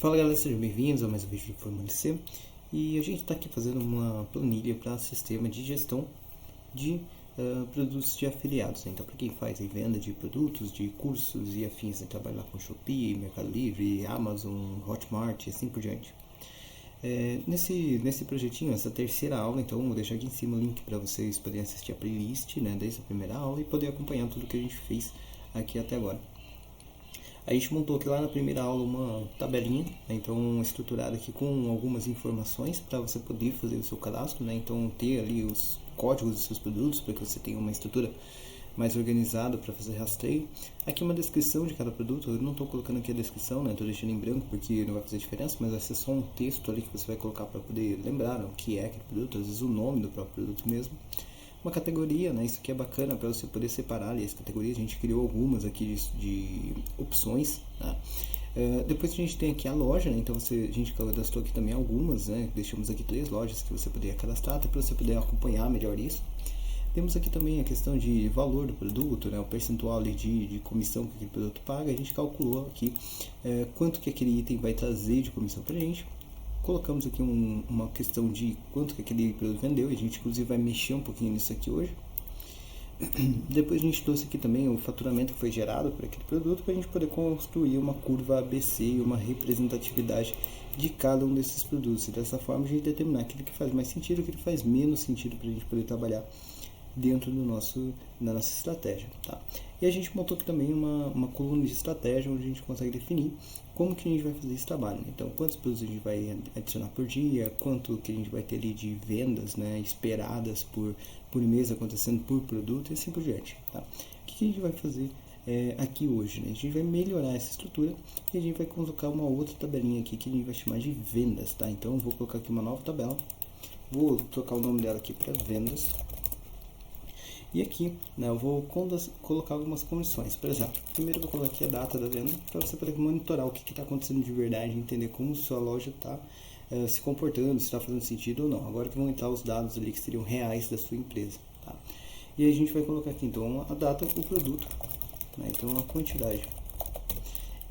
Fala galera, sejam bem-vindos a mais um vídeo de Formando C. E a gente está aqui fazendo uma planilha para sistema de gestão de produtos de afiliados, né? Então, para quem faz venda de produtos, de cursos e afins, né? Trabalha lá com Shopee, Mercado Livre, Amazon, Hotmart e assim por diante. Nesse projetinho, essa terceira aula, então vou deixar aqui em cima o link para vocês poderem assistir a playlist, né, desde a primeira aula e poder acompanhar tudo que a gente fez aqui até agora. A gente montou aqui lá na primeira aula uma tabelinha, né, então estruturada aqui com algumas informações para você poder fazer o seu cadastro, né, então ter ali os códigos dos seus produtos para que você tenha uma estrutura mais organizada para fazer rastreio. Aqui uma descrição de cada produto, eu não estou colocando aqui a descrição, né, estou deixando em branco porque não vai fazer diferença, mas vai ser só um texto ali que você vai colocar para poder lembrar, né, o que é aquele produto, às vezes o nome do próprio produto mesmo. Uma categoria, né? Isso aqui é bacana para você poder separar ali as categorias. A gente criou algumas aqui de opções, tá? Depois a gente tem aqui a loja, né? Então a gente cadastrou aqui também algumas, né? Deixamos aqui 3 lojas que você poderia cadastrar, até para você poder acompanhar melhor isso. Temos aqui também a questão de valor do produto, né? O percentual ali de comissão que aquele produto paga. A gente calculou aqui quanto que aquele item vai trazer de comissão para a gente. Colocamos aqui uma questão de quanto que aquele produto vendeu, a gente inclusive vai mexer um pouquinho nisso aqui hoje. Depois a gente trouxe aqui também o faturamento que foi gerado por aquele produto para a gente poder construir uma curva ABC e uma representatividade de cada um desses produtos. E dessa forma a gente determinar aquilo que faz mais sentido, aquilo que faz menos sentido para a gente poder trabalhar dentro da nossa estratégia, tá? E a gente montou aqui também uma coluna de estratégia onde a gente consegue definir como que a gente vai fazer esse trabalho, né? Então, quantos produtos a gente vai adicionar por dia, quanto que a gente vai ter ali de vendas, né, esperadas por mês acontecendo por produto e assim por diante, tá? O que a gente vai fazer aqui hoje, né? A gente vai melhorar essa estrutura e a gente vai colocar uma outra tabelinha aqui que a gente vai chamar de vendas, tá? Então, eu vou colocar aqui uma nova tabela, vou trocar o nome dela aqui para vendas. E aqui, né, eu vou colocar algumas condições. Por exemplo, primeiro eu vou colocar aqui a data da venda, para você poder monitorar o que está acontecendo de verdade, entender como sua loja está se comportando, se está fazendo sentido ou não. Agora que vão entrar os dados ali que seriam reais da sua empresa. Tá? E aí a gente vai colocar aqui então a data, o produto, né, então a quantidade.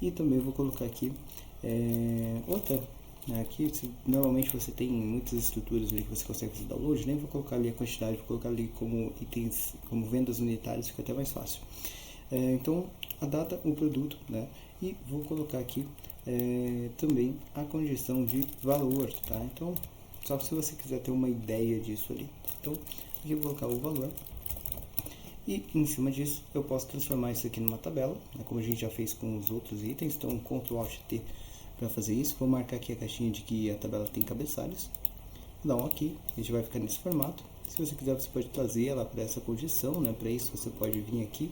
E também vou colocar aqui outra. Aqui normalmente você tem muitas estruturas ali que você consegue fazer download, nem vou colocar ali a quantidade, vou colocar ali como itens, como vendas unitárias, fica até mais fácil. Então a data, o produto, né? E vou colocar aqui também a condição de valor, tá? Então só se você quiser ter uma ideia disso ali. Então aqui eu vou colocar o valor e em cima disso eu posso transformar isso aqui numa tabela, né? Como a gente já fez com os outros itens. Então Ctrl Alt T para fazer isso, vou marcar aqui a caixinha de que a tabela tem cabeçalhos, vou dar um OK, a gente vai ficar nesse formato. Se você quiser, você pode trazer ela para essa condição, né? Para isso você pode vir aqui,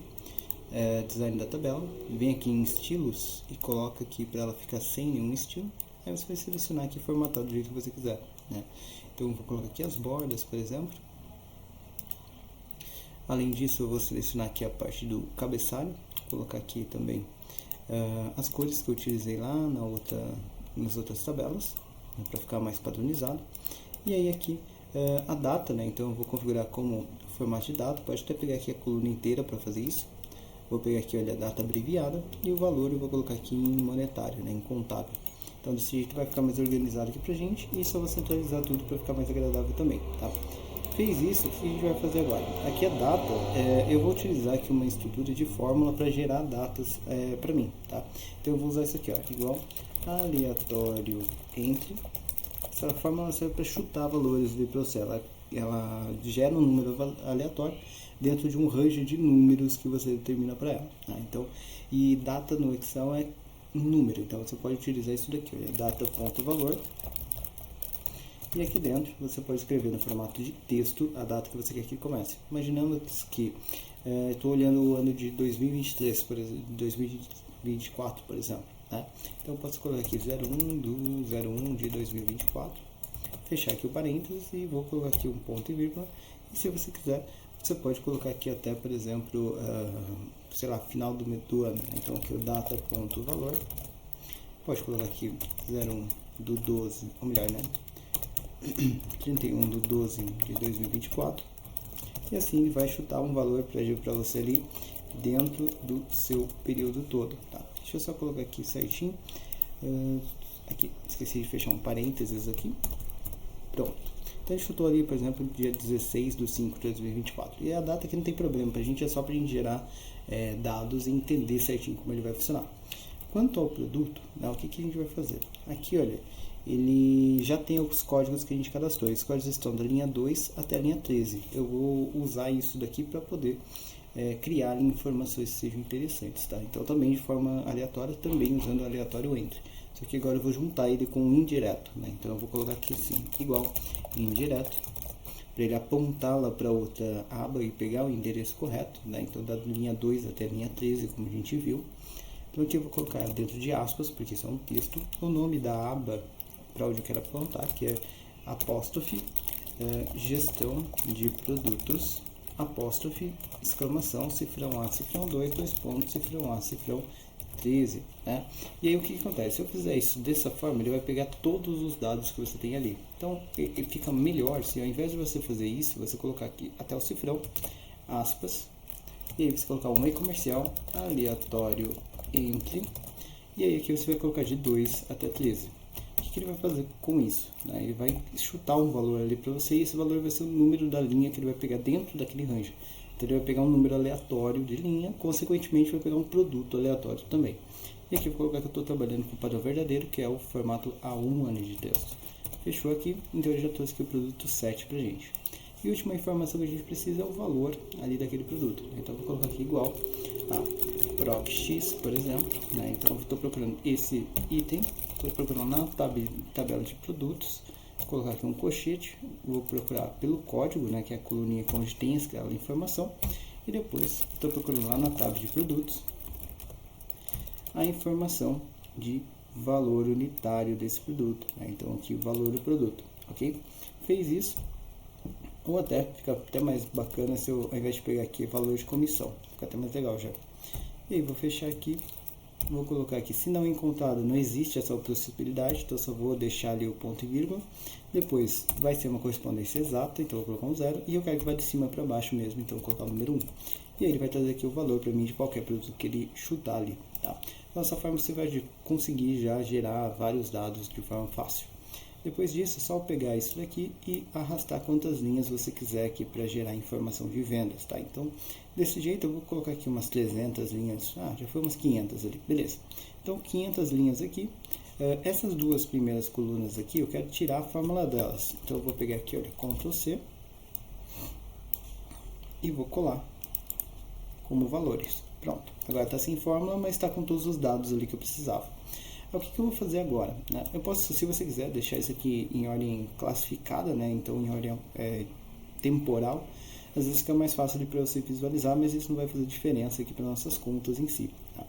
design da tabela, vem aqui em estilos e coloca aqui para ela ficar sem nenhum estilo. Aí você vai selecionar aqui e formatar do jeito que você quiser, né? Então eu vou colocar aqui as bordas, por exemplo. Além disso, eu vou selecionar aqui a parte do cabeçalho, vou colocar aqui também as cores que eu utilizei lá nas outras tabelas, né, para ficar mais padronizado. E aí aqui a data, né? Então eu vou configurar como formato de data. Pode até pegar aqui a coluna inteira para fazer isso. Vou pegar aqui, olha, a data abreviada e o valor eu vou colocar aqui em monetário, né, em contábil. Então desse jeito vai ficar mais organizado aqui pra gente e só vou centralizar tudo para ficar mais agradável também, tá? Fez isso, o que a gente vai fazer agora? Aqui a data, eu vou utilizar aqui uma estrutura de fórmula para gerar datas para mim, tá? Então eu vou usar isso aqui, ó, igual aleatório entre. Essa fórmula serve para chutar valores do processo. Ela gera um número aleatório dentro de um range de números que você determina para ela, tá? Então, e data no Excel é número, então você pode utilizar isso daqui, olha, data.valor. E aqui dentro você pode escrever no formato de texto a data que você quer que comece. Imaginamos que estou olhando o ano de 2023, por exemplo, 2024, por exemplo, né? Então eu posso colocar aqui 01 do 01 de 2024, fechar aqui o parênteses e vou colocar aqui um ponto e vírgula. E se você quiser, você pode colocar aqui até, por exemplo, sei lá, final do ano. Então aqui o data.valor, pode colocar aqui 01 do 12, ou melhor, né? 31 de 12 de 2024, e assim ele vai chutar um valor para você ali dentro do seu período todo, tá? Deixa eu só colocar aqui certinho. aqui, esqueci de fechar um parênteses aqui, pronto. Então a gente chutou ali, por exemplo, dia 16/5/2024. E a data aqui não tem problema, pra gente é só pra gente gerar dados e entender certinho como ele vai funcionar. Quanto ao produto, né, o que a gente vai fazer? Aqui, olha, ele já tem os códigos que a gente cadastrou. Esses códigos estão da linha 2 até a linha 13. Eu vou usar isso daqui para poder criar informações que sejam interessantes, tá? Então também de forma aleatória, também usando o aleatório entre. Só que agora eu vou juntar ele com o indireto, né? Então eu vou colocar aqui assim, igual indireto, para ele apontar lá para outra aba e pegar o endereço correto, né? Então da linha 2 até a linha 13, como a gente viu. Então aqui eu vou colocar dentro de aspas, porque isso é um texto, o nome da aba para onde eu quero apontar, que é apóstrofe, gestão de produtos, apóstrofe, exclamação, cifrão A, cifrão 2, dois pontos, cifrão A, cifrão 13, né? E aí o que acontece? Se eu fizer isso dessa forma, ele vai pegar todos os dados que você tem ali. Então, ele fica melhor se ao invés de você fazer isso, você colocar aqui até o cifrão, aspas, e aí você colocar um e-comercial, aleatório, entre, e aí aqui você vai colocar de 2 até 13. O que ele vai fazer com isso? Né? Ele vai chutar um valor ali para você e esse valor vai ser o número da linha que ele vai pegar dentro daquele range. Então ele vai pegar um número aleatório de linha, consequentemente vai pegar um produto aleatório também. E aqui eu vou colocar que eu estou trabalhando com o padrão verdadeiro, que é o formato A1 de texto. Fechou aqui, então ele já trouxe aqui o produto 7 para a gente. E a última informação que a gente precisa é o valor ali daquele produto. Então eu vou colocar aqui igual a PROC-X, por exemplo, né? Então eu estou procurando esse item, estou procurando na tabela de produtos, vou colocar aqui um colchete, vou procurar pelo código, né, que é a coluninha onde tem aquela informação, e depois estou procurando lá na tab de produtos a informação de valor unitário desse produto, né? Então aqui o valor do produto, ok? Fez isso, ou até fica até mais bacana se eu, ao invés de pegar aqui valor de comissão, fica até mais legal já. E aí vou fechar aqui, vou colocar aqui, se não encontrado, não existe essa possibilidade, então eu só vou deixar ali o ponto e vírgula. Depois vai ser uma correspondência exata, então eu vou colocar um 0, e eu quero que vá de cima para baixo mesmo, então eu vou colocar o número 1. E aí ele vai trazer aqui o valor para mim de qualquer produto que ele chutar ali, tá? Então dessa forma você vai conseguir já gerar vários dados de forma fácil. Depois disso, é só pegar isso daqui e arrastar quantas linhas você quiser aqui para gerar informação de vendas, tá? Então, desse jeito eu vou colocar aqui umas 300 linhas, já foi umas 500 ali, beleza. Então, 500 linhas aqui, essas duas primeiras colunas aqui, eu quero tirar a fórmula delas. Então, eu vou pegar aqui, olha, Ctrl C e vou colar como valores. Pronto, agora está sem fórmula, mas está com todos os dados ali que eu precisava. O que eu vou fazer agora? Né? Eu posso, se você quiser, deixar isso aqui em ordem classificada, né? Então em ordem temporal. Às vezes fica mais fácil para você visualizar, mas isso não vai fazer diferença aqui para nossas contas em si. Tá?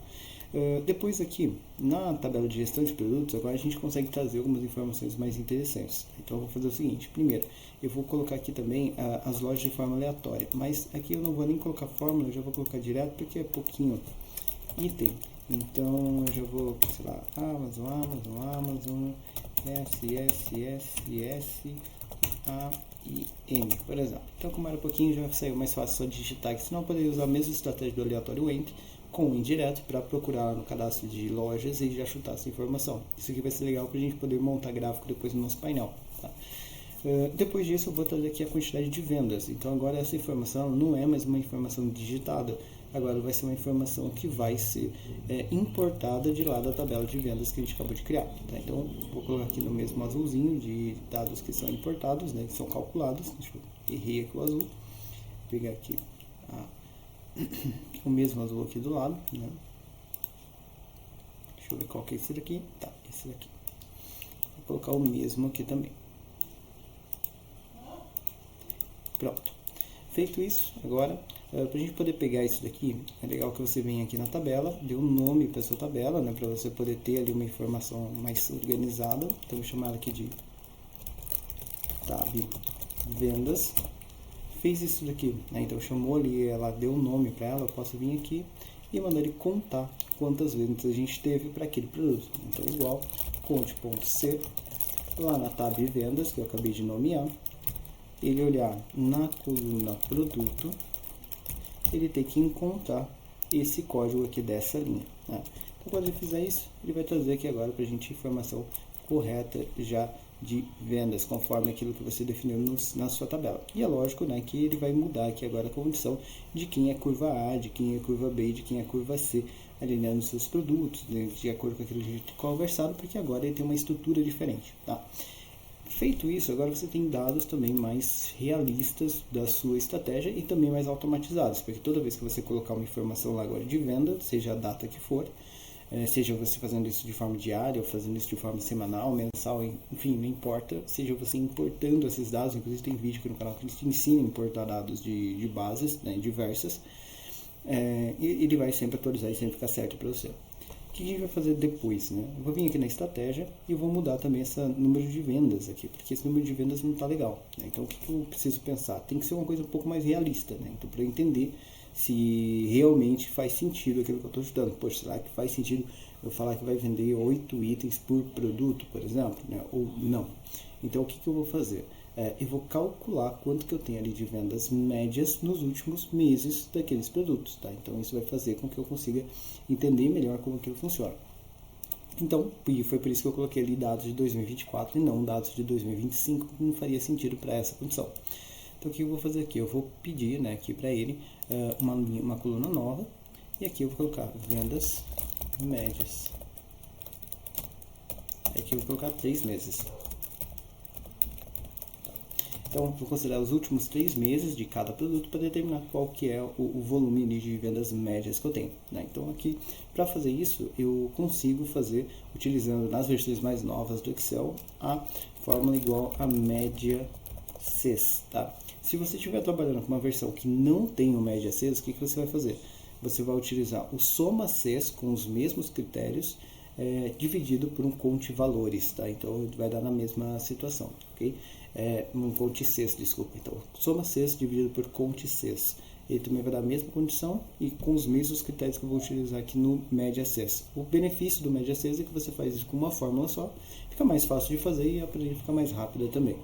Depois aqui, na tabela de gestão de produtos, agora a gente consegue trazer algumas informações mais interessantes. Então eu vou fazer o seguinte, primeiro, eu vou colocar aqui também as lojas de forma aleatória, mas aqui eu não vou nem colocar fórmula, eu já vou colocar direto porque é pouquinho item. Então eu já vou, sei lá, Amazon, AIM, por exemplo. Então como era pouquinho, já saiu mais fácil só digitar aqui, senão eu poderia usar a mesma estratégia do aleatório entre com o indireto para procurar no cadastro de lojas e já chutar essa informação. Isso aqui vai ser legal para a gente poder montar gráfico depois no nosso painel. Tá? Depois disso eu vou trazer aqui a quantidade de vendas. Então agora essa informação não é mais uma informação digitada, agora vai ser uma informação que vai ser importada de lá da tabela de vendas que a gente acabou de criar. Tá? Então vou colocar aqui no mesmo azulzinho de dados que são importados, né, que são calculados. Deixa eu errei aqui o azul. Vou pegar aqui o mesmo azul aqui do lado, né? Deixa eu ver qual que é esse daqui. Tá, esse daqui. Vou colocar o mesmo aqui também. Pronto. Feito isso, agora, para a gente poder pegar isso daqui, é legal que você venha aqui na tabela, dê um nome para sua tabela, né? Para você poder ter ali uma informação mais organizada. Então, vou chamar ela aqui de tab vendas. Fez isso daqui, né? Então chamou ali, ela deu um nome para ela, eu posso vir aqui e mandar ele contar quantas vendas a gente teve para aquele produto. Então igual, conte.c, lá na tab vendas, que eu acabei de nomear, ele olhar na coluna produto, ele tem que encontrar esse código aqui dessa linha, né? Então quando ele fizer isso, ele vai trazer aqui agora para a gente informação correta já de vendas, conforme aquilo que você definiu na sua tabela. E é lógico, né, que ele vai mudar aqui agora a condição de quem é curva A, de quem é curva B, de quem é curva C, alinhando seus produtos, de acordo com aquilo que a gente conversado, porque agora ele tem uma estrutura diferente, tá? Feito isso, agora você tem dados também mais realistas da sua estratégia e também mais automatizados, porque toda vez que você colocar uma informação lá agora de venda, seja a data que for, seja você fazendo isso de forma diária ou fazendo isso de forma semanal, mensal, enfim, não importa, seja você importando esses dados, inclusive tem vídeo aqui no canal que te ensina a importar dados de bases, né, diversas, e ele vai sempre atualizar e sempre ficar certo para você. O que a gente vai fazer depois, né? Eu vou vir aqui na estratégia e vou mudar também esse número de vendas aqui, porque esse número de vendas não está legal, né? Então, o que eu preciso pensar? Tem que ser uma coisa um pouco mais realista, né? Então, para eu entender se realmente faz sentido aquilo que eu estou estudando. Poxa, será que faz sentido eu falar que vai vender 8 itens por produto, por exemplo, né? Ou não? Então, o que eu vou fazer? Eu vou calcular quanto que eu tenho ali de vendas médias nos últimos meses daqueles produtos, tá? Então, isso vai fazer com que eu consiga entender melhor como aquilo funciona. Então, foi por isso que eu coloquei ali dados de 2024 e não dados de 2025, que não faria sentido para essa condição. Então, o que eu vou fazer aqui? Eu vou pedir, né, aqui para ele uma coluna nova, e aqui eu vou colocar vendas médias. Aqui eu vou colocar 3 meses. Então, vou considerar os últimos 3 meses de cada produto para determinar qual que é o volume de vendas médias que eu tenho, né? Então, aqui, para fazer isso, eu consigo fazer, utilizando nas versões mais novas do Excel, a fórmula igual a média CES, tá? Se você estiver trabalhando com uma versão que não tem o média CES, o que você vai fazer? Você vai utilizar o soma CES com os mesmos critérios, dividido por um conte valores, tá? Então, vai dar na mesma situação, ok? Um conte CES, desculpa. Então, soma CES dividido por conte CES. Ele também vai dar a mesma condição e com os mesmos critérios que eu vou utilizar aqui no média CES. O benefício do média CES é que você faz isso com uma fórmula só, fica mais fácil de fazer e a planilha fica mais rápida também.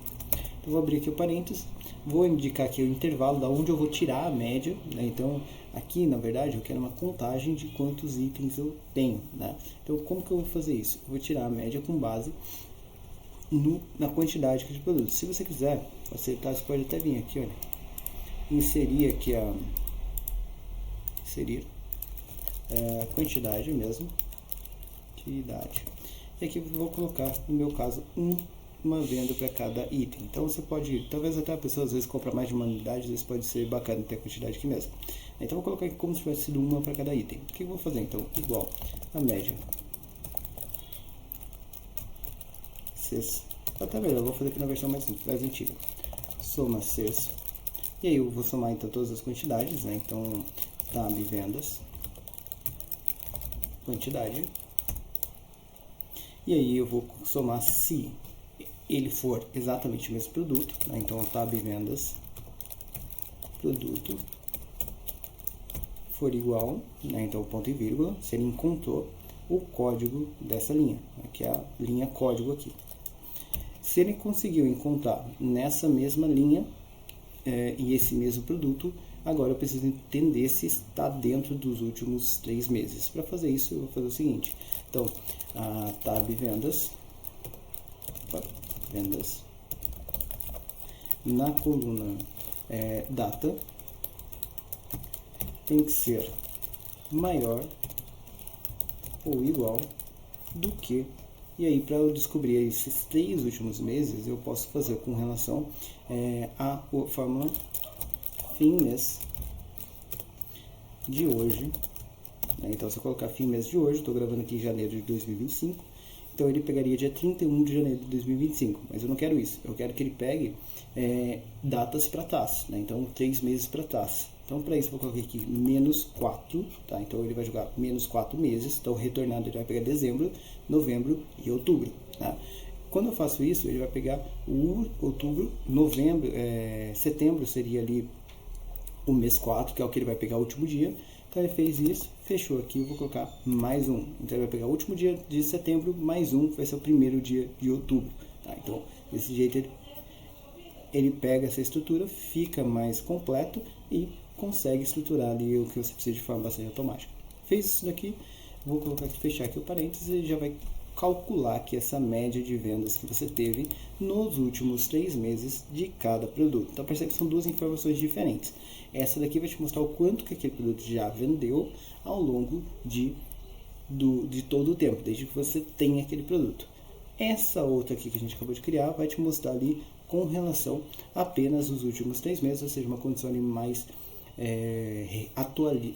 Então, vou abrir aqui o parênteses, vou indicar aqui o intervalo da onde eu vou tirar a média, né? Então, aqui, na verdade, eu quero uma contagem de quantos itens eu tenho, né? Então, como que eu vou fazer isso? Eu vou tirar a média com base na quantidade de produtos. Se você quiser facilitar, você pode até vir aqui, olha, inserir aqui a quantidade mesmo, quantidade. E aqui eu vou colocar, no meu caso, uma venda para cada item. Então você pode, talvez até a pessoa às vezes compra mais de uma unidade, às vezes pode ser bacana ter a quantidade aqui mesmo. Então eu vou colocar aqui como se tivesse sido uma para cada item. O que eu vou fazer então? Igual a média. CES. Até melhor, eu vou fazer aqui na versão mais antiga. Soma CES. E aí eu vou somar então todas as quantidades, né? Então, tab vendas, quantidade. E aí eu vou somar se ele for exatamente o mesmo produto, né? Então, tab vendas, produto, for igual, né? Então, ponto e vírgula, se ele encontrou o código dessa linha, né? Que é a linha código aqui. Se ele conseguiu encontrar nessa mesma linha e esse mesmo produto, agora eu preciso entender se está dentro dos últimos 3 meses. Para fazer isso, eu vou fazer o seguinte. Então, a tab vendas, na coluna data, tem que ser maior ou igual do que. E aí, para eu descobrir esses 3 últimos meses, eu posso fazer com relação à fórmula fim mês de hoje. Né? Então, se eu colocar fim mês de hoje, estou gravando aqui em janeiro de 2025, então ele pegaria dia 31 de janeiro de 2025, mas eu não quero isso. Eu quero que ele pegue datas para trás, né? Então 3 meses para trás. Então, para isso, eu vou colocar aqui menos 4, tá? Então, ele vai jogar menos 4 meses. Então, retornado, ele vai pegar dezembro, novembro e outubro, tá? Quando eu faço isso, ele vai pegar o outubro, novembro, setembro seria ali o mês 4, que é o que ele vai pegar o último dia. Então, ele fez isso, fechou aqui, eu vou colocar mais um. Então, ele vai pegar o último dia de setembro, mais um, que vai ser o primeiro dia de outubro, tá? Então, desse jeito, ele pega essa estrutura, fica mais completo e consegue estruturar ali o que você precisa de forma bastante automática. Fez isso daqui, vou colocar aqui, fechar aqui o parênteses e já vai calcular aqui essa média de vendas que você teve nos últimos 3 meses de cada produto. Então percebe que são duas informações diferentes. Essa daqui vai te mostrar o quanto que aquele produto já vendeu ao longo de todo o tempo, desde que você tem aquele produto. Essa outra aqui que a gente acabou de criar vai te mostrar ali com relação apenas os últimos 3 meses, ou seja, uma condição ali mais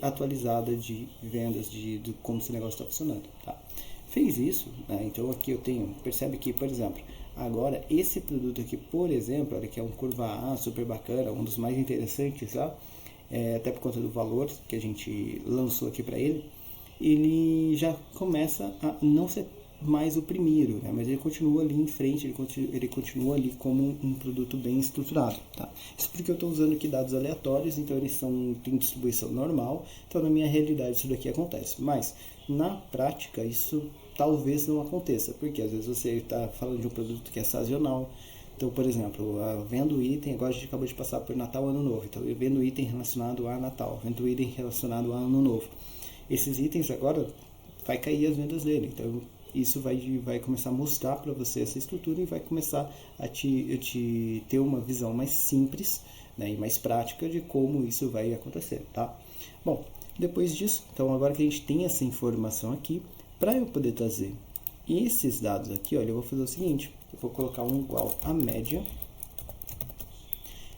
atualizada de vendas, de como esse negócio está funcionando. Tá? Fez isso, né? Então aqui eu tenho, percebe que, por exemplo, agora esse produto aqui, por exemplo, olha que é um curva A super bacana, um dos mais interessantes, tá? Até por conta do valor que a gente lançou aqui para ele, ele já começa a não ser mais o primeiro, né? Mas ele continua ali em frente, ele continua ali como um produto bem estruturado, tá? Isso porque eu estou usando aqui dados aleatórios, então eles têm distribuição normal, então na minha realidade isso daqui acontece, mas na prática isso talvez não aconteça, porque às vezes você está falando de um produto que é sazonal. Então, por exemplo, vendo item, agora a gente acabou de passar por Natal, Ano Novo, então eu vendo item relacionado a Natal, vendo item relacionado a Ano Novo. Esses itens agora vai cair as vendas dele, então isso vai começar a mostrar para você essa estrutura e vai começar a te ter uma visão mais simples, né, e mais prática de como isso vai acontecer, tá? Bom, depois disso, então agora que a gente tem essa informação aqui, para eu poder trazer esses dados aqui, olha, eu vou fazer o seguinte, eu vou colocar um igual a média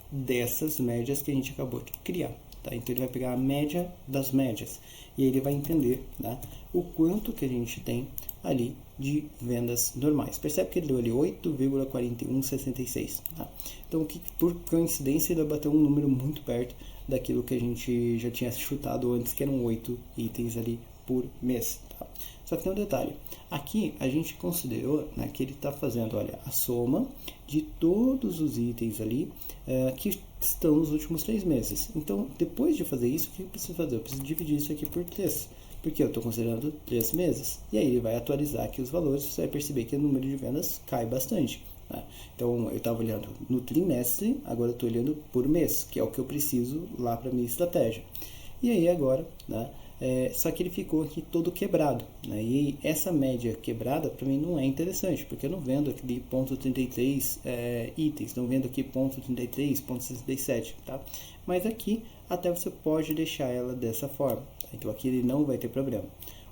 dessas médias que a gente acabou de criar. Tá? Então ele vai pegar a média das médias e ele vai entender, né, o quanto que a gente tem ali de vendas normais. Percebe que ele deu ali 8,4166. Tá? Então, por coincidência, ele vai bater um número muito perto daquilo que a gente já tinha chutado antes, que eram 8 itens ali por mês. Tá? Só que tem um detalhe. Aqui a gente considerou, né, que ele está fazendo, olha, a soma de todos os itens ali que estão nos últimos 3 meses. Então, depois de fazer isso, o que eu preciso fazer? Eu preciso dividir isso aqui por 3, porque eu estou considerando 3 meses. E aí ele vai atualizar aqui os valores, você vai perceber que o número de vendas cai bastante. Né? Então, eu estava olhando no trimestre, agora eu estou olhando por mês, que é o que eu preciso lá para a minha estratégia. E aí agora, né? Só que ele ficou aqui todo quebrado, né? E essa média quebrada para mim não é interessante, porque eu não vendo aqui ponto 33 itens, não vendo aqui ponto 33, ponto 67, tá? Mas aqui até você pode deixar ela dessa forma, tá? Então aqui ele não vai ter problema.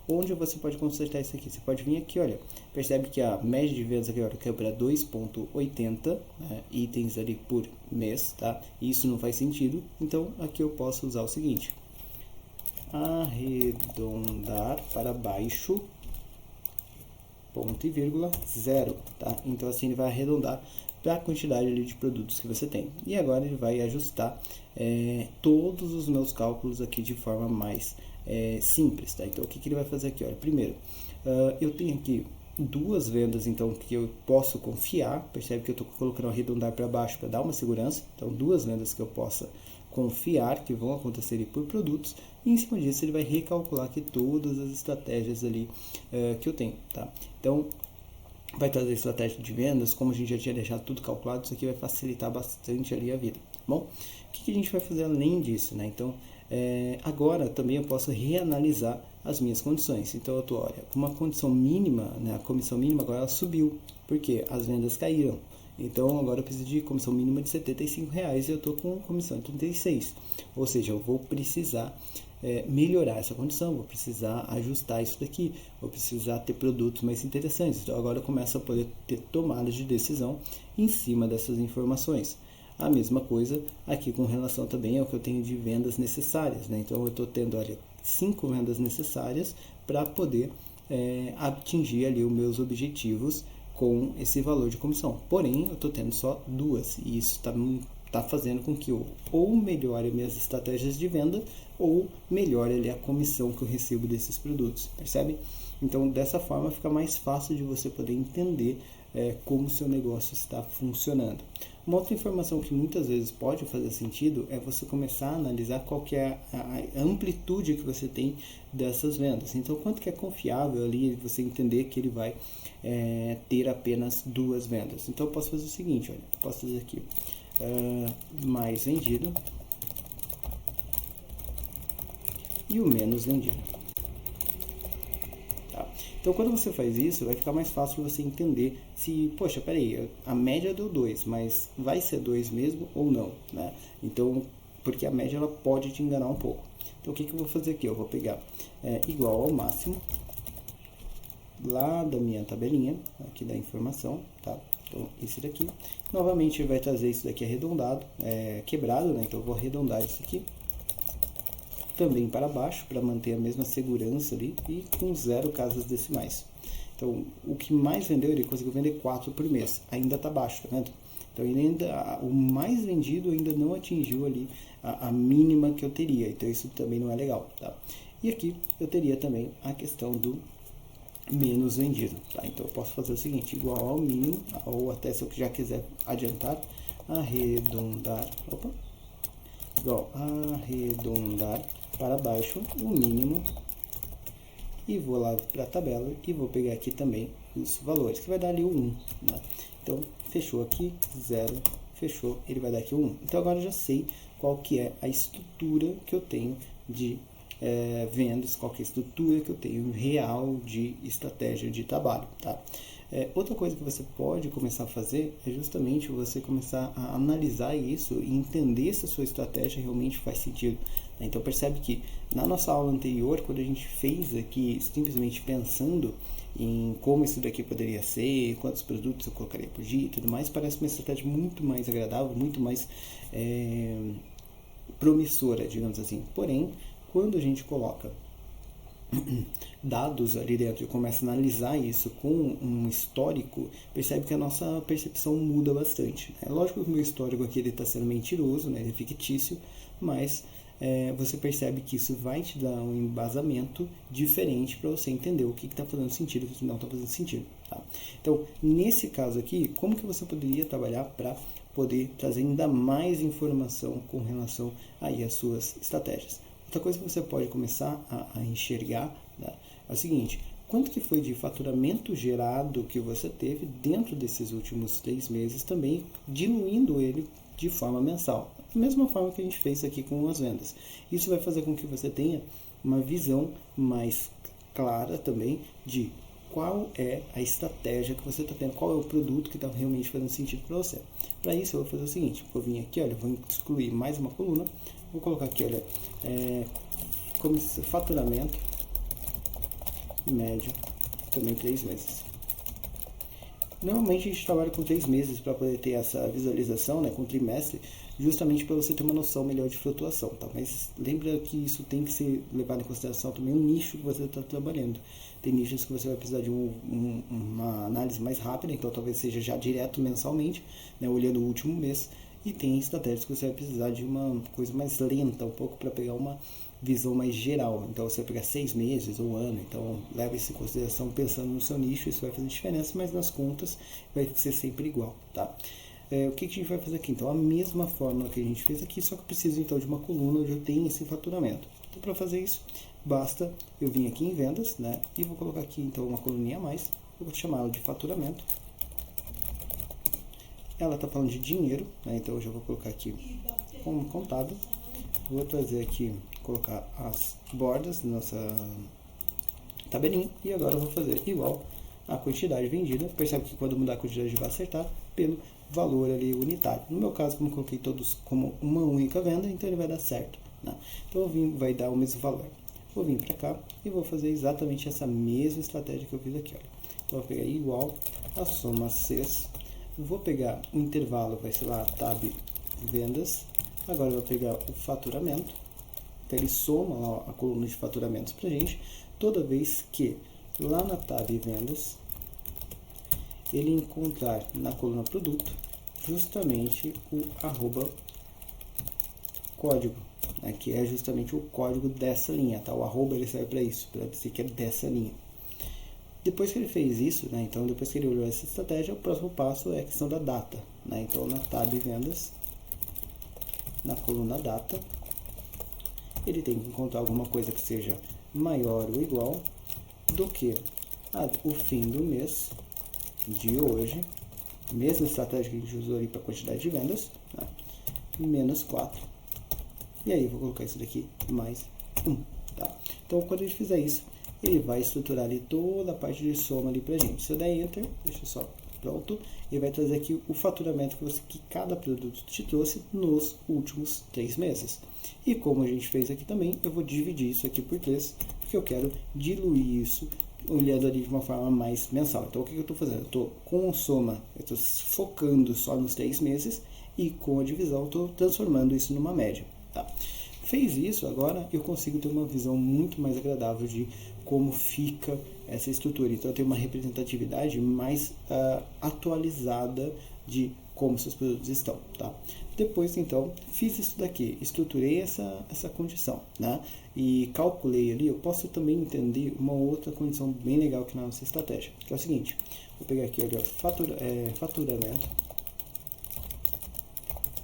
Onde você pode consertar isso aqui? Você pode vir aqui, olha, percebe que a média de vendas aqui, olha, quebra 2,80 né, itens ali por mês, tá? Isso não faz sentido, então aqui eu posso usar o seguinte: arredondar para baixo, ponto e vírgula, 0, tá? Então assim ele vai arredondar para a quantidade ali de produtos que você tem. E agora ele vai ajustar todos os meus cálculos aqui de forma mais simples, tá? Então o que ele vai fazer aqui? Olha, primeiro, eu tenho aqui duas vendas então que eu posso confiar. Percebe que eu estou colocando arredondar para baixo para dar uma segurança. Então duas vendas que eu possa confiar que vão acontecer por produtos, e em cima disso ele vai recalcular aqui todas as estratégias ali que eu tenho, tá? Então vai trazer estratégia de vendas, como a gente já tinha deixado tudo calculado, isso aqui vai facilitar bastante ali a vida. Bom, o que a gente vai fazer além disso, né? Então agora também eu posso reanalisar as minhas condições. Então eu tô, olha, uma condição mínima, né? A comissão mínima agora ela subiu, porque as vendas caíram. Então agora eu preciso de comissão mínima de R$ 75,00 e eu estou com comissão de 36. Ou seja, eu vou precisar melhorar essa condição, vou precisar ajustar isso daqui, vou precisar ter produtos mais interessantes. Então agora eu começo a poder ter tomadas de decisão em cima dessas informações. A mesma coisa aqui com relação também ao que eu tenho de vendas necessárias, né? Então eu estou tendo, olha, 5 vendas necessárias para poder atingir ali os meus objetivos com esse valor de comissão. Porém, eu estou tendo só 2 e isso está fazendo com que eu ou melhore minhas estratégias de venda ou melhore ali a comissão que eu recebo desses produtos, percebe? Então, dessa forma fica mais fácil de você poder entender como o seu negócio está funcionando. Uma outra informação que muitas vezes pode fazer sentido é você começar a analisar qual que é a amplitude que você tem dessas vendas. Então, quanto que é confiável ali você entender que ele vai ter apenas 2 vendas. Então, eu posso fazer o seguinte, olha, eu posso fazer aqui mais vendido e o menos vendido. Então, quando você faz isso, vai ficar mais fácil você entender se, poxa, peraí, a média deu 2, mas vai ser 2 mesmo ou não, né? Então, porque a média ela pode te enganar um pouco. Então, o que eu vou fazer aqui? Eu vou pegar igual ao máximo lá da minha tabelinha, aqui da informação, tá? Então, esse daqui. Novamente, vai trazer isso daqui arredondado, quebrado, né? Então, eu vou arredondar isso aqui também para baixo, para manter a mesma segurança ali, e com 0 casas decimais. Então, o que mais vendeu, ele conseguiu vender 4 por mês. Ainda está baixo, tá vendo? Então, o mais vendido ainda não atingiu ali a mínima que eu teria. Então, isso também não é legal, tá? E aqui eu teria também a questão do menos vendido, tá? Então, eu posso fazer o seguinte, igual ao mínimo, ou até se eu já quiser adiantar, arredondar, igual arredondar para baixo o mínimo, e vou lá para a tabela e vou pegar aqui também os valores, que vai dar ali o 1, né? Então, fechou aqui, 0, fechou, ele vai dar aqui o 1. Então, agora eu já sei qual que é a estrutura que eu tenho de vendas, qual que é a estrutura que eu tenho real de estratégia de trabalho, tá? Outra coisa que você pode começar a fazer é justamente você começar a analisar isso e entender se a sua estratégia realmente faz sentido, né? Então percebe que na nossa aula anterior, quando a gente fez aqui simplesmente pensando em como isso daqui poderia ser, quantos produtos eu colocaria por dia e tudo mais, parece uma estratégia muito mais agradável, muito mais promissora, digamos assim. Porém, quando a gente coloca dados ali dentro e começa a analisar isso com um histórico, percebe que a nossa percepção muda bastante. É lógico que o meu histórico aqui está sendo mentiroso, né? Ele é fictício, mas você percebe que isso vai te dar um embasamento diferente para você entender o que está fazendo sentido e o que não está fazendo sentido. Tá? Então, nesse caso aqui, como que você poderia trabalhar para poder trazer ainda mais informação com relação aí às suas estratégias? Outra coisa que você pode começar a enxergar, né, é o seguinte: quanto que foi de faturamento gerado que você teve dentro desses últimos 3 meses, também diluindo ele de forma mensal. Da mesma forma que a gente fez aqui com as vendas. Isso vai fazer com que você tenha uma visão mais clara também de qual é a estratégia que você está tendo, qual é o produto que está realmente fazendo sentido para você. Para isso eu vou fazer o seguinte: vou vir aqui, olha, vou excluir mais uma coluna, vou colocar aqui, olha, como faturamento médio, também 3 meses. Normalmente a gente trabalha com 3 meses para poder ter essa visualização, né, com trimestre, justamente para você ter uma noção melhor de flutuação, tá? Mas lembra que isso tem que ser levado em consideração também o nicho que você está trabalhando. Tem nichos que você vai precisar de uma análise mais rápida, então talvez seja já direto mensalmente, né, olhando o último mês, e tem estratégias que você vai precisar de uma coisa mais lenta, um pouco para pegar uma visão mais geral. Então você vai pegar 6 meses ou 1 ano, então leva isso em consideração pensando no seu nicho, isso vai fazer diferença, mas nas contas vai ser sempre igual, tá? O que a gente vai fazer aqui? Então, a mesma forma que a gente fez aqui, só que eu preciso então de uma coluna onde eu tenho esse faturamento. Então, para fazer isso, basta eu vir aqui em vendas, né? E vou colocar aqui então uma coluninha a mais, eu vou chamar ela de faturamento. Ela está falando de dinheiro, né? Então eu já vou colocar aqui como contábil. Vou trazer aqui, colocar as bordas da nossa tabelinha, e agora eu vou fazer igual a quantidade vendida. Percebe que quando mudar a quantidade vai acertar pelo valor ali unitário. No meu caso, como eu coloquei todos como uma única venda, então ele vai dar certo, né? Então vai dar o mesmo valor. Vou vir para cá e vou fazer exatamente essa mesma estratégia que eu fiz aqui, olha. Então eu vou pegar igual a soma Cs, vou pegar o intervalo, vai ser lá tab vendas. Agora eu vou pegar o faturamento, então ele soma lá a coluna de faturamentos pra gente, toda vez que lá na tab vendas ele encontrar na coluna produto justamente o arroba código, né, que é justamente o código dessa linha, tá? O arroba ele serve para isso, para dizer que é dessa linha. Depois que ele fez isso, né, então depois que ele olhou essa estratégia, o próximo passo é a questão da data, né? Então na tab vendas, na coluna data, ele tem que encontrar alguma coisa que seja maior ou igual do que o fim do mês de hoje, mesma estratégia que a gente usou ali para a quantidade de vendas, né? Menos 4, e aí eu vou colocar isso daqui mais 1, tá? Então quando a gente fizer isso, ele vai estruturar ali toda a parte de soma ali pra gente. Se eu der Enter, deixa só, pronto, ele vai trazer aqui o faturamento que cada produto te trouxe nos últimos 3 meses. E como a gente fez aqui também, eu vou dividir isso aqui por 3, porque eu quero diluir isso, olhando ali de uma forma mais mensal. Então, o que eu estou fazendo? Eu estou com o soma, eu estou focando só nos 3 meses, e com a divisão, eu estou transformando isso numa média. Tá? Fez isso, agora eu consigo ter uma visão muito mais agradável de como fica essa estrutura. Então, eu tenho uma representatividade mais atualizada de como seus produtos estão. Tá? Depois, então, fiz isso daqui, estruturei essa condição, né? E calculei ali, eu posso também entender uma outra condição bem legal aqui na nossa estratégia, que é o seguinte, vou pegar aqui, olha, faturamento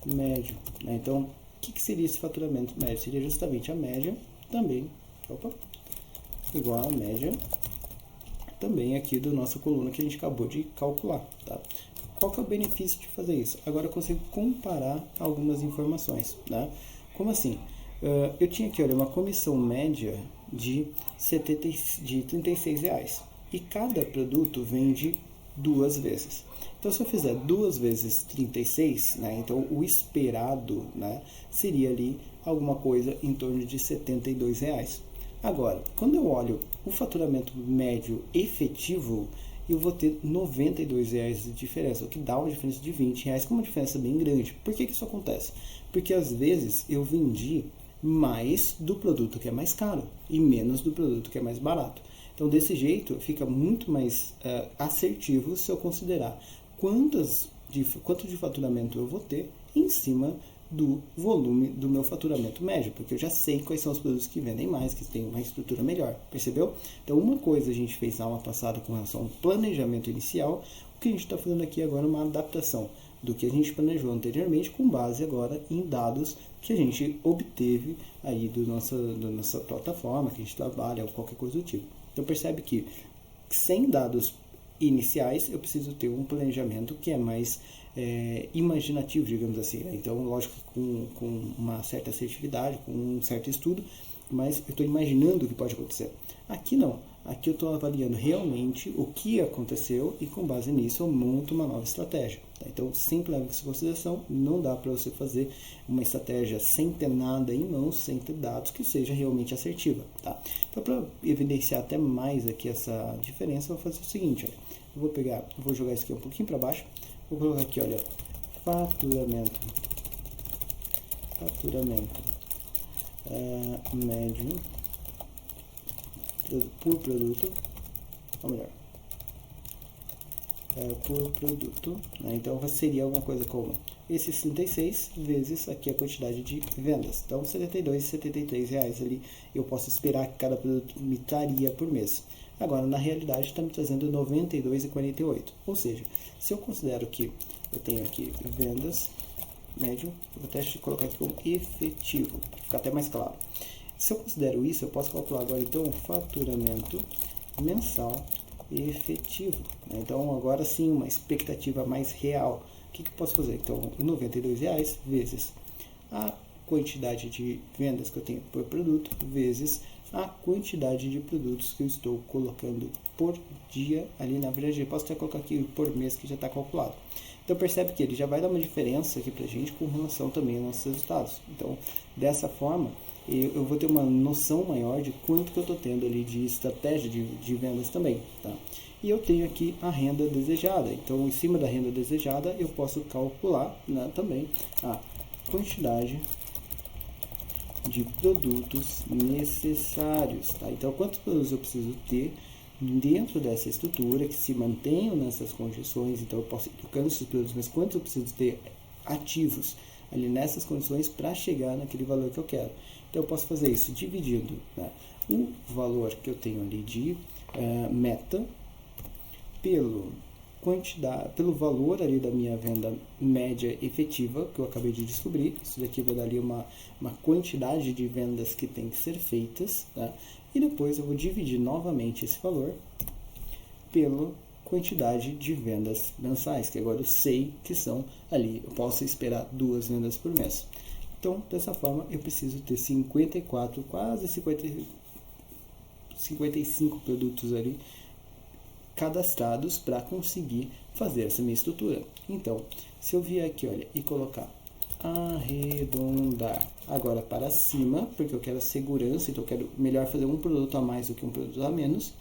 médio, né? Então, o que seria esse faturamento médio? Seria justamente a média também, igual a média também aqui da nossa coluna que a gente acabou de calcular, tá? Qual que é o benefício de fazer isso? Agora eu consigo comparar algumas informações, né? Como assim? Eu tinha aqui, olha, uma comissão média de R$36 e cada produto vende 2 vezes. Então, se eu fizer 2 vezes 36, né, então o esperado, né, seria ali alguma coisa em torno de R$72. Agora, quando eu olho o faturamento médio efetivo, eu vou ter R$92 de diferença, o que dá uma diferença de R$20, que é uma diferença bem grande. Por que isso acontece? Porque às vezes eu vendi mais do produto que é mais caro e menos do produto que é mais barato. Então, desse jeito, fica muito mais assertivo se eu considerar quanto de faturamento eu vou ter em cima do volume do meu faturamento médio, porque eu já sei quais são os produtos que vendem mais, que têm uma estrutura melhor, percebeu? Então, uma coisa a gente fez na aula passada com relação ao planejamento inicial, o que a gente está fazendo aqui agora é uma adaptação do que a gente planejou anteriormente, com base agora em dados que a gente obteve aí da nossa plataforma, que a gente trabalha, ou qualquer coisa do tipo. Então, percebe que sem dados iniciais, eu preciso ter um planejamento que é mais imaginativo, digamos assim, né? Então, lógico, com uma certa assertividade, com um certo estudo, mas eu estou imaginando o que pode acontecer. Aqui não. Aqui eu estou avaliando realmente o que aconteceu e com base nisso eu monto uma nova estratégia. Tá? Então, sempre leve isso em consideração, não dá para você fazer uma estratégia sem ter nada em mãos, sem ter dados, que seja realmente assertiva. Tá? Então, para evidenciar até mais aqui essa diferença, eu vou fazer o seguinte, olha, eu vou jogar isso aqui um pouquinho para baixo, vou colocar aqui, olha, faturamento médio por produto, ou melhor, por produto, né? Então seria alguma coisa como esses 36 vezes aqui a quantidade de vendas. Então, R$72, R$73 ali eu posso esperar que cada produto me traria por mês. Agora, na realidade, está me trazendo R$92,48. Ou seja, se eu considero que eu tenho aqui vendas médio, eu vou até colocar aqui como efetivo, para ficar até mais claro. Se eu considero isso, eu posso calcular agora então o faturamento mensal efetivo. Então, agora sim, uma expectativa mais real. O que eu posso fazer? Então, R$92 vezes a quantidade de vendas que eu tenho por produto, vezes a quantidade de produtos que eu estou colocando por dia. Ali, na verdade, eu posso até colocar aqui por mês, que já está calculado. Então, percebe que ele já vai dar uma diferença aqui para a gente com relação também aos nossos resultados. Então, dessa forma, eu vou ter uma noção maior de quanto que eu estou tendo ali de estratégia de vendas também, tá? E eu tenho aqui a renda desejada. Então, em cima da renda desejada, eu posso calcular, né, também a quantidade de produtos necessários, tá? Então, quantos produtos eu preciso ter dentro dessa estrutura que se mantenham nessas condições? Então, eu posso ir trocando esses produtos, mas quantos eu preciso ter ativos ali nessas condições para chegar naquele valor que eu quero? Então, eu posso fazer isso dividindo, né, o valor que eu tenho ali de meta pelo valor ali da minha venda média efetiva, que eu acabei de descobrir. Isso daqui vai dar ali uma quantidade de vendas que tem que ser feitas, tá? E depois eu vou dividir novamente esse valor pela quantidade de vendas mensais, que agora eu sei que são ali, eu posso esperar 2 vendas por mês. Então, dessa forma, eu preciso ter 54, quase 50, 55 produtos ali cadastrados para conseguir fazer essa minha estrutura. Então, se eu vier aqui, olha, e colocar arredondar agora para cima, porque eu quero a segurança, então eu quero melhor fazer um produto a mais do que um produto a menos,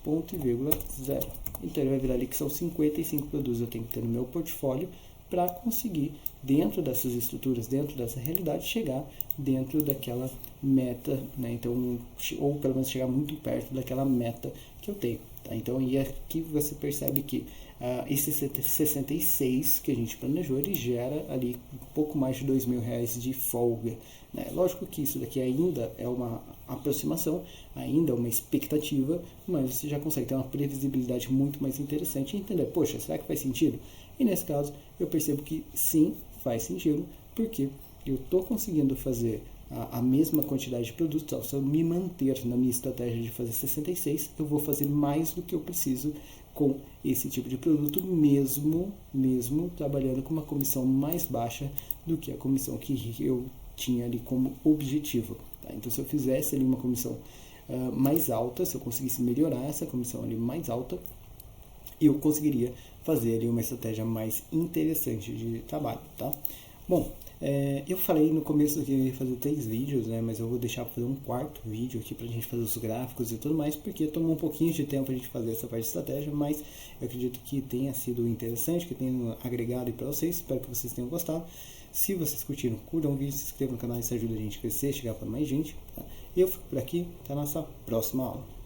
ponto e vírgula 0. Então ele vai virar ali que são 55 produtos eu tenho que ter no meu portfólio para conseguir, dentro dessas estruturas, dentro dessa realidade, chegar dentro daquela meta, né? Então, ou pelo menos chegar muito perto daquela meta que eu tenho. Tá? Então, e aqui você percebe que esse 66 que a gente planejou, ele gera ali um pouco mais de R$2.000 de folga. Né? Lógico que isso daqui ainda é uma aproximação, ainda é uma expectativa, mas você já consegue ter uma previsibilidade muito mais interessante e entender, poxa, será que faz sentido? E nesse caso, eu percebo que sim, faz sentido, porque eu estou conseguindo fazer a mesma quantidade de produtos. Então, se eu me manter na minha estratégia de fazer 66, eu vou fazer mais do que eu preciso com esse tipo de produto, mesmo trabalhando com uma comissão mais baixa do que a comissão que eu tinha ali como objetivo. Tá? Então, se eu fizesse ali uma comissão mais alta, se eu conseguisse melhorar essa comissão ali mais alta, eu conseguiria fazer ali uma estratégia mais interessante de trabalho, tá? Bom, eu falei no começo que eu ia fazer 3 vídeos, né? Mas eu vou deixar para fazer um 4º vídeo aqui pra gente fazer os gráficos e tudo mais, porque tomou um pouquinho de tempo a gente fazer essa parte de estratégia, mas eu acredito que tenha sido interessante, que tenha agregado para vocês, espero que vocês tenham gostado. Se vocês curtiram, curtam o vídeo, se inscrevam no canal, isso ajuda a gente a crescer, chegar para mais gente, tá? Eu fico por aqui, até a nossa próxima aula.